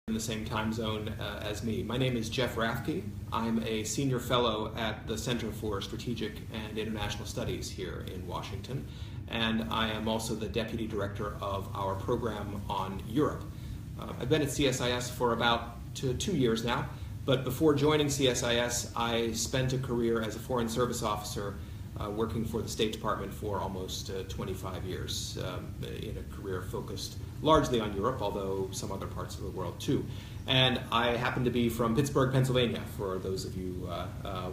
in the same time zone as me. My name is Jeff Rathke. I'm a senior fellow at the Center for Strategic and International Studies here in Washington, and I am also the deputy director of our program on Europe. I've been at CSIS for about 2 years now, but before joining CSIS, I spent a career as a Foreign Service officer working for the State Department for almost 25 years in a career focused largely on Europe, although some other parts of the world too. And I happen to be from Pittsburgh, Pennsylvania, for those of you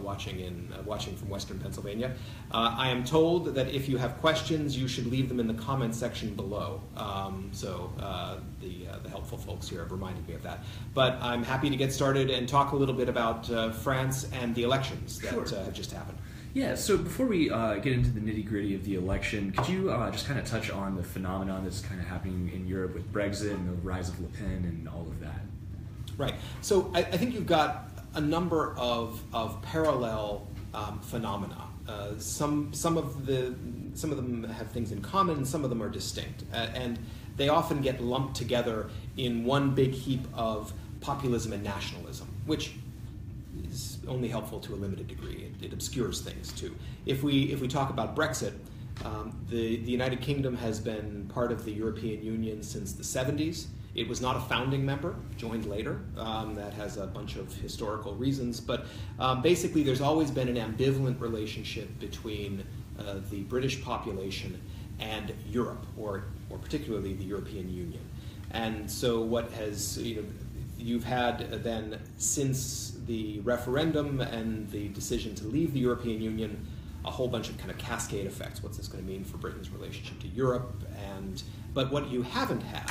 watching from Western Pennsylvania. I am told that if you have questions, you should leave them in the comments section below. The helpful folks here have reminded me of that. But I'm happy to get started and talk a little bit about France and the elections that have just happened. Yeah, so before we get into the nitty-gritty of the election, could you just kind of touch on the phenomenon that's kind of happening in Europe with Brexit and the rise of Le Pen and all of that? Right. So I think you've got a number of parallel phenomena. Some of them have things in common, some of them are distinct, and they often get lumped together in one big heap of populism and nationalism, which is only helpful to a limited degree. It obscures things too. If we talk about Brexit, the United Kingdom has been part of the European Union since the 70s. It was not a founding member, joined later. That has a bunch of historical reasons, but basically there's always been an ambivalent relationship between the British population and Europe, or particularly the European Union. And so what has, you've had then, since the referendum and the decision to leave the European Union, a whole bunch of kind of cascade effects. What's this going to mean for Britain's relationship to Europe? But what you haven't had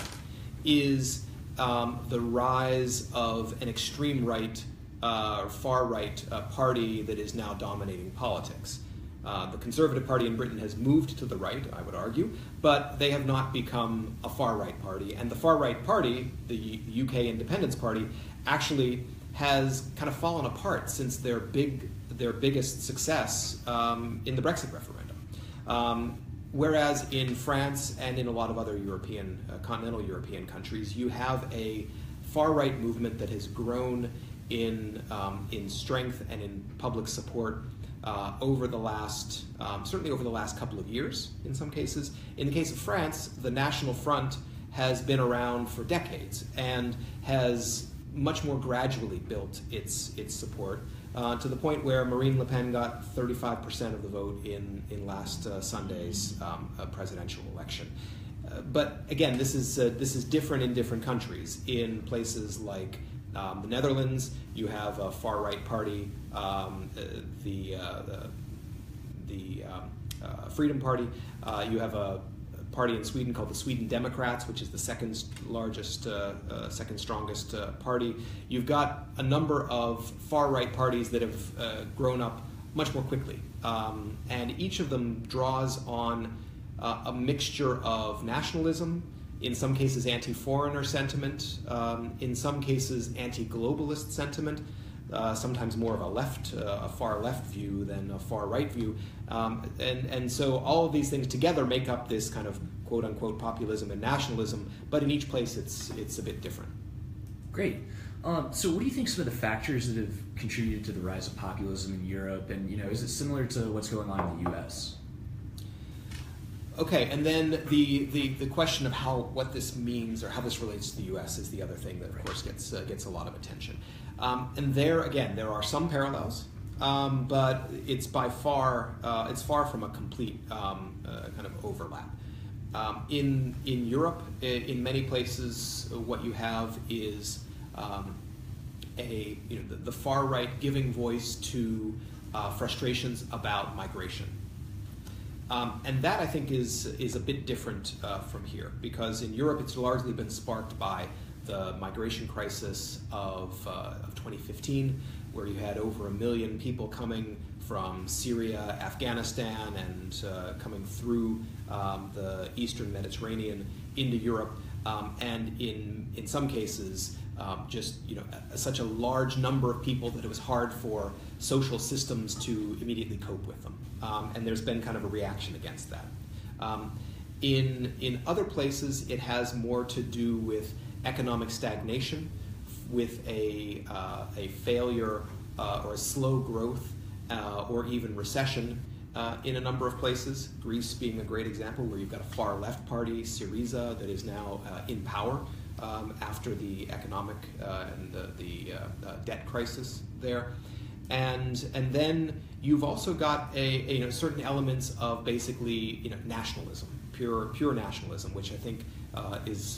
is the rise of an extreme right, far right party that is now dominating politics. The Conservative Party in Britain has moved to the right, I would argue, but they have not become a far-right party. And the far-right party, the UK Independence Party, actually has kind of fallen apart since their biggest success in the Brexit referendum. Whereas in France and in a lot of other continental European countries, you have a far-right movement that has grown in strength and in public support over the last, certainly over the last couple of years in some cases. In the case of France, the National Front has been around for decades and has much more gradually built its support to the point where Marine Le Pen got 35% of the vote in last Sunday's presidential election. But again, this is different in different countries. In places like the Netherlands, you have a far-right party, the Freedom Party. You have a party in Sweden called the Sweden Democrats, which is the second strongest party. You've got a number of far-right parties that have grown up much more quickly, and each of them draws on a mixture of nationalism, in some cases anti-foreigner sentiment, in some cases anti-globalist sentiment, sometimes more of a far left view than a far right view. And so all of these things together make up this kind of quote unquote populism and nationalism, but in each place it's a bit different. Great. So what do you think some of the factors that have contributed to the rise of populism in Europe, and is it similar to what's going on in the US? Okay, and then the question of what this means or how this relates to the U.S. is the other thing that, of course, gets a lot of attention. And there are some parallels, but it's far from a complete kind of overlap. In Europe, in many places, what you have is the far right giving voice to frustrations about migration. And that, I think, is a bit different from here, because in Europe it's largely been sparked by the migration crisis of 2015, where you had over 1 million people coming from Syria, Afghanistan, and coming through the Eastern Mediterranean into Europe, and in some cases such a large number of people that it was hard for social systems to immediately cope with them. And there's been kind of a reaction against that. In other places, it has more to do with economic stagnation, with a failure or a slow growth or even recession in a number of places. Greece being a great example, where you've got a far left party, Syriza, that is now in power after the economic and the debt crisis there. And then you've also got certain elements of basically nationalism, pure nationalism, which I think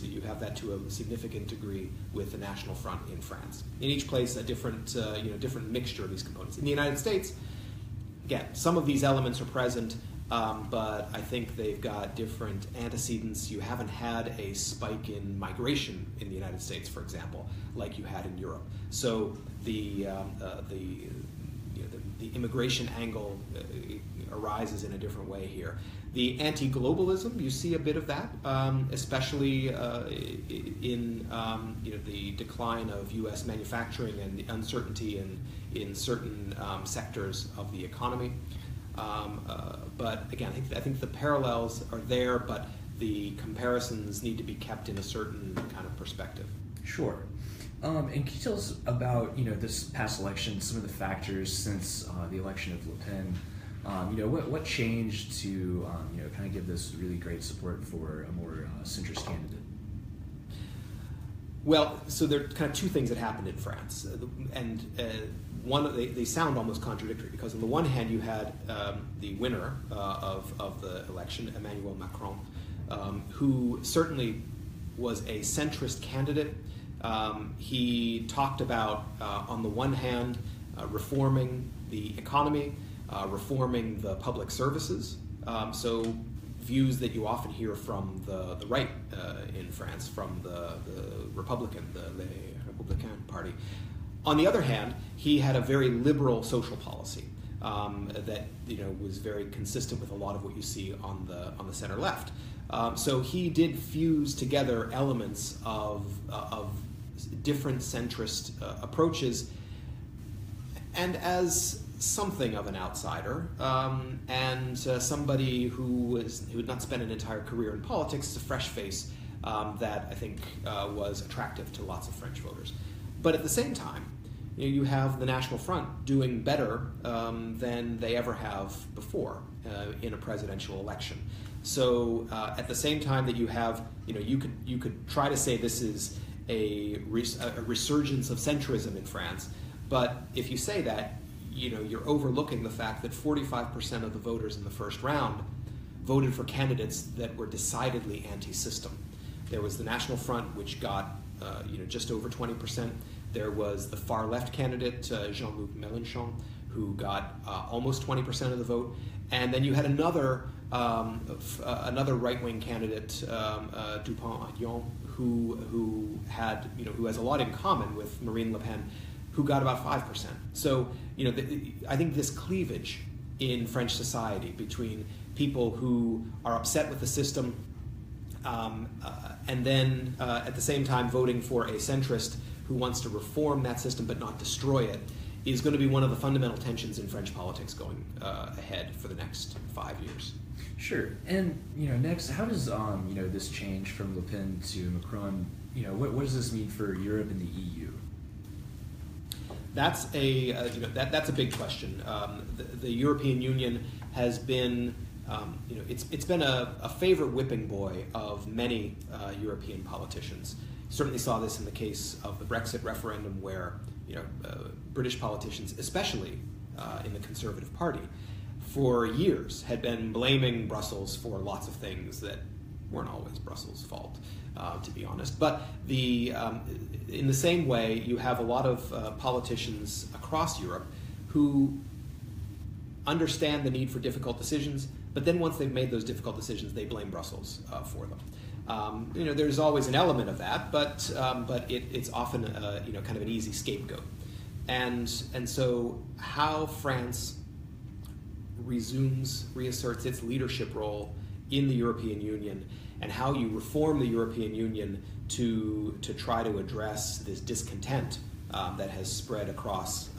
you have that to a significant degree with the National Front in France. In each place, a different mixture of these components. In the United States, again, some of these elements are present, but I think they've got different antecedents. You haven't had a spike in migration in the United States, for example, like you had in Europe. So the immigration angle arises in a different way here. The anti-globalism, you see a bit of that, especially in the decline of U.S. manufacturing and the uncertainty in certain sectors of the economy. But again, I think the parallels are there, but the comparisons need to be kept in a certain kind of perspective. Sure. And can you tell us about this past election, some of the factors since the election of Le Pen? What changed to kind of give this really great support for a more centrist candidate? Well, so there are kind of two things that happened in France, and they sound almost contradictory, because on the one hand you had the winner of the election, Emmanuel Macron, who certainly was a centrist candidate. He talked about, on the one hand, reforming the economy, reforming the public services. So views that you often hear from the right in France, from the Republican, the Les Républicains party. On the other hand, he had a very liberal social policy that was very consistent with a lot of what you see on the center left. So he did fuse together elements of different centrist approaches, and as something of an outsider and somebody who had not spent an entire career in politics, is a fresh face that I think was attractive to lots of French voters. But at the same time, you have the National Front doing better than they ever have before in a presidential election. So at the same time that you have, you could try to say this is a resurgence of centrism in France, but if you say that, you're overlooking the fact that 45% of the voters in the first round voted for candidates that were decidedly anti-system. There was the National Front, which got just over 20%. There was the far left candidate, Jean-Luc Mélenchon, who got almost 20% of the vote. And then you had another right-wing candidate, Dupont-Aignan, who has a lot in common with Marine Le Pen, who got about 5%. So, I think this cleavage in French society between people who are upset with the system and then at the same time voting for a centrist who wants to reform that system but not destroy it is going to be one of the fundamental tensions in French politics going ahead for the next 5 years. Sure. And next, how does this change from Le Pen to Macron? What does this mean for Europe and the EU? That's that's a big question. The European Union has been it's been a favorite whipping boy of many European politicians. Certainly saw this in the case of the Brexit referendum, where British politicians, especially in the Conservative Party, for years had been blaming Brussels for lots of things that weren't always Brussels' fault, to be honest. But in the same way, you have a lot of politicians across Europe who understand the need for difficult decisions, but then once they've made those difficult decisions, they blame Brussels for them. There's always an element of that, but it's often kind of an easy scapegoat. And so how France reasserts its leadership role in the European Union, and how you reform the European Union to try to address this discontent that has spread across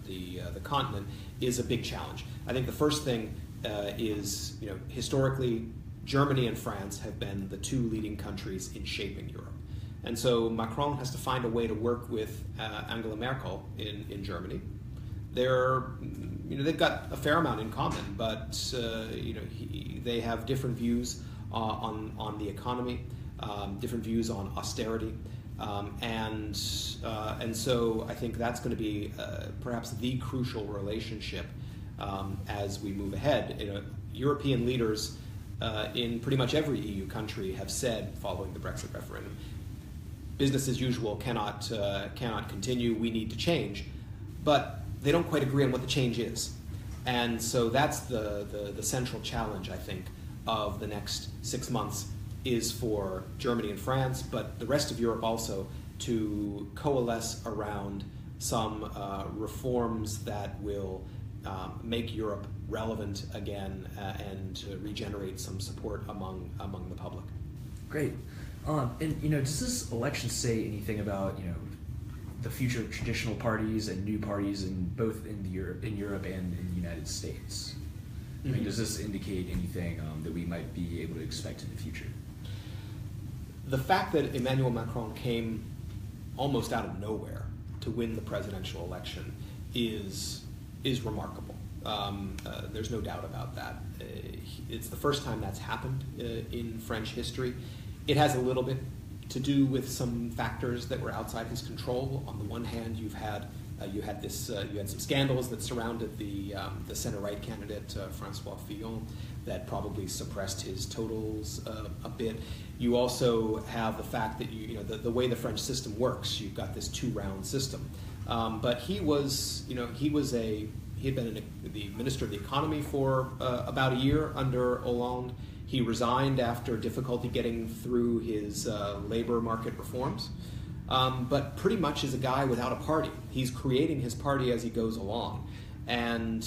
the continent is a big challenge. I think the first thing is, historically, Germany and France have been the two leading countries in shaping Europe. And so Macron has to find a way to work with Angela Merkel in Germany. They've got a fair amount in common, but they have different views on the economy, different views on austerity, and so I think that's going to be perhaps the crucial relationship as we move ahead. European leaders in pretty much every EU country have said, following the Brexit referendum, business as usual cannot continue. We need to change, but they don't quite agree on what the change is, and so that's the central challenge, I think, of the next 6 months, is for Germany and France, but the rest of Europe also, to coalesce around some reforms that will make Europe relevant again and regenerate some support among the public. Great. And does this election say anything about the future of traditional parties and new parties in both in Europe and in the United States? I mean, does this indicate anything that we might be able to expect in the future? The fact that Emmanuel Macron came almost out of nowhere to win the presidential election is remarkable. There's no doubt about that. It's the first time that's happened in French history. It has a little bit to do with some factors that were outside his control. On the one hand, you had some scandals that surrounded the center-right candidate Francois Fillon that probably suppressed his totals a bit. You also have the fact that the way the French system works. You've got this two-round system, but he had been the Minister of the Economy for about a year under Hollande. He resigned after difficulty getting through his labor market reforms, but pretty much is a guy without a party. He's creating his party as he goes along, and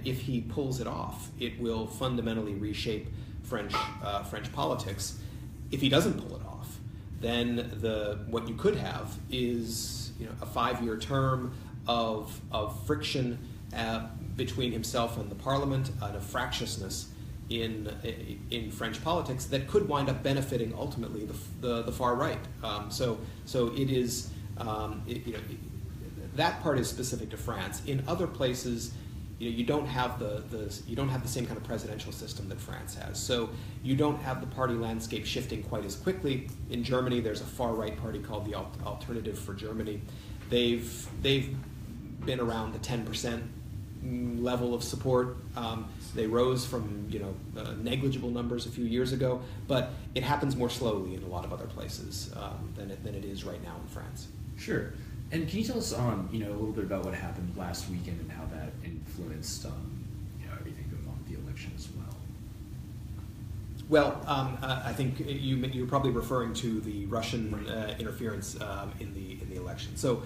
if he pulls it off, it will fundamentally reshape French politics. If he doesn't pull it off, then what you could have is a 5-year term of friction between himself and the Parliament, and a fractiousness in French politics that could wind up benefiting ultimately the far right. So it is that part is specific to France. In other places, you don't have the same kind of presidential system that France has. So you don't have the party landscape shifting quite as quickly. In Germany, there's a far right party called the Alternative for Germany. They've been around the 10% level of support. They rose from negligible numbers a few years ago, but it happens more slowly in a lot of other places than it is right now in France. Sure. And can you tell us a little bit about what happened last weekend and how that influenced everything going on with the election as well? Well, I think you're probably referring to the Russian interference in the election. So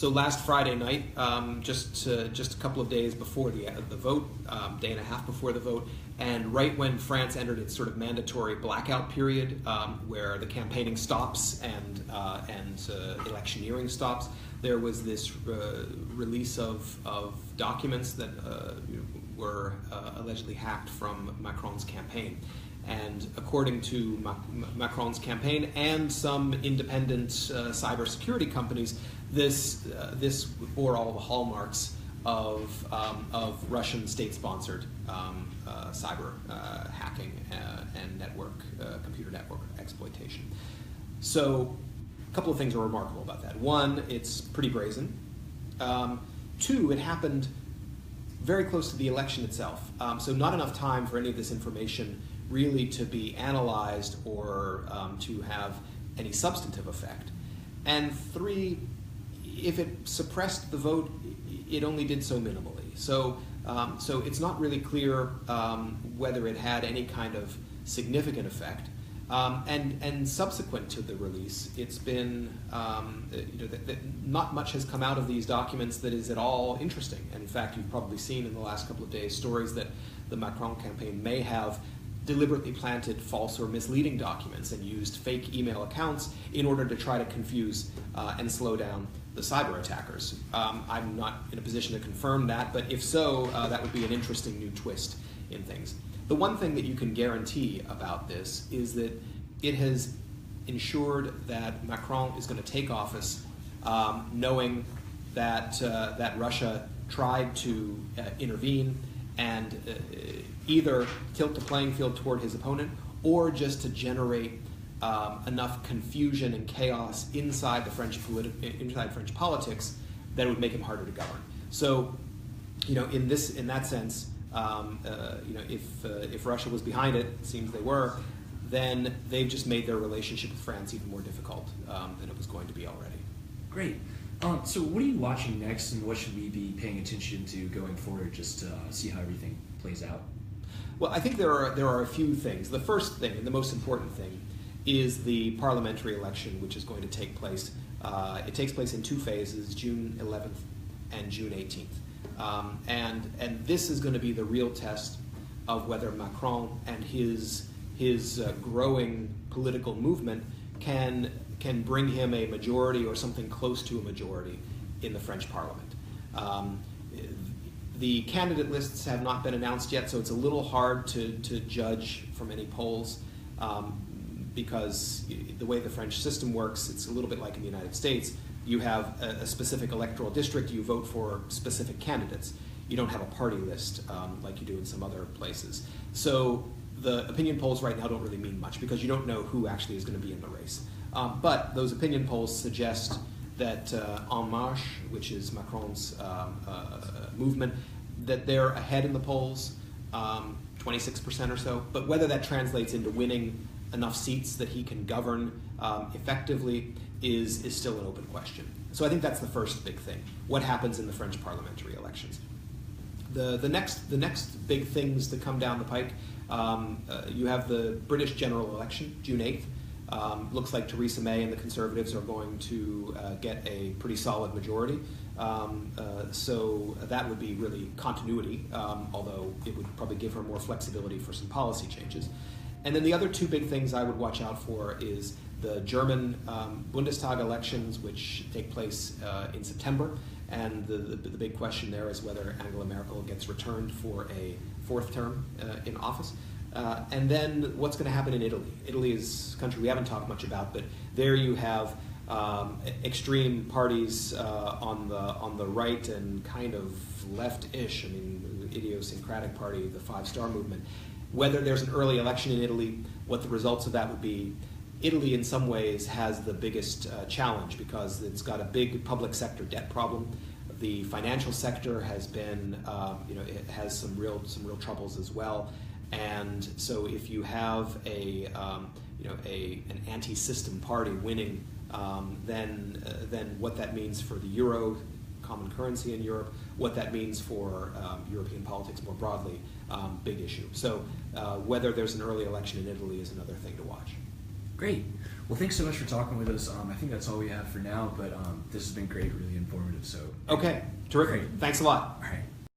last Friday night, just a couple of days before the vote, day and a half before the vote, and right when France entered its sort of mandatory blackout period, where the campaigning stops and electioneering stops, there was this release of documents that were allegedly hacked from Macron's campaign. And according to Macron's campaign and some independent cybersecurity companies, this bore all the hallmarks of Russian state-sponsored cyber hacking and computer network exploitation. So a couple of things are remarkable about that. One, it's pretty brazen. Two, it happened very close to the election itself. So not enough time for any of this information really to be analyzed or to have any substantive effect. And three, if it suppressed the vote, it only did so minimally. So it's not really clear whether it had any kind of significant effect. And subsequent to the release, it's been not much has come out of these documents that is at all interesting. And in fact, you've probably seen in the last couple of days stories that the Macron campaign may have deliberately planted false or misleading documents and used fake email accounts in order to try to confuse and slow down the cyber attackers. I'm not in a position to confirm that, but if so, that would be an interesting new twist in things. The one thing that you can guarantee about this is that it has ensured that Macron is going to take office knowing that Russia tried to intervene and either tilt the playing field toward his opponent or just to generate enough confusion and chaos inside French politics that it would make him harder to govern. So, in that sense, if Russia was behind it, it seems they were, then they've just made their relationship with France even more difficult than it was going to be already. Great. So what are you watching next, and what should we be paying attention to going forward, just to see how everything plays out? Well, I think there are a few things. The first thing, and the most important thing, is the parliamentary election, which is going to take place. It takes place in two phases, June 11th and June 18th. And this is going to be the real test of whether Macron and his growing political movement can bring him a majority or something close to a majority in the French Parliament. The candidate lists have not been announced yet, so it's a little hard to judge from any polls because the way the French system works, it's a little bit like in the United States. You have a specific electoral district, you vote for specific candidates. You don't have a party list like you do in some other places. So the opinion polls right now don't really mean much because you don't know who actually is going to be in the race. But those opinion polls suggest that En Marche, which is Macron's movement, that they're ahead in the polls, 26% or so. But whether that translates into winning enough seats that he can govern effectively is still an open question. So I think that's the first big thing. What happens in the French parliamentary elections? The next big things that come down the pike, you have the British general election, June 8th. Looks like Theresa May and the Conservatives are going to get a pretty solid majority. So that would be really continuity, although it would probably give her more flexibility for some policy changes. And then the other two big things I would watch out for is the German Bundestag elections, which take place in September. And the big question there is whether Angela Merkel gets returned for a fourth term in office. And then what's going to happen in Italy? Italy is a country we haven't talked much about, but there you have extreme parties on the right and kind of left-ish. I mean, the idiosyncratic party, the Five Star Movement. Whether there's an early election in Italy, what the results of that would be. Italy, in some ways, has the biggest challenge because it's got a big public sector debt problem. The financial sector has been, it has some real troubles as well. And so, if you have an anti-system party winning, then what that means for the euro, common currency in Europe, what that means for European politics more broadly, big issue. So, whether there's an early election in Italy is another thing to watch. Great. Well, thanks so much for talking with us. I think that's all we have for now, but this has been great, really informative. So okay, terrific. Great. Thanks a lot. All right.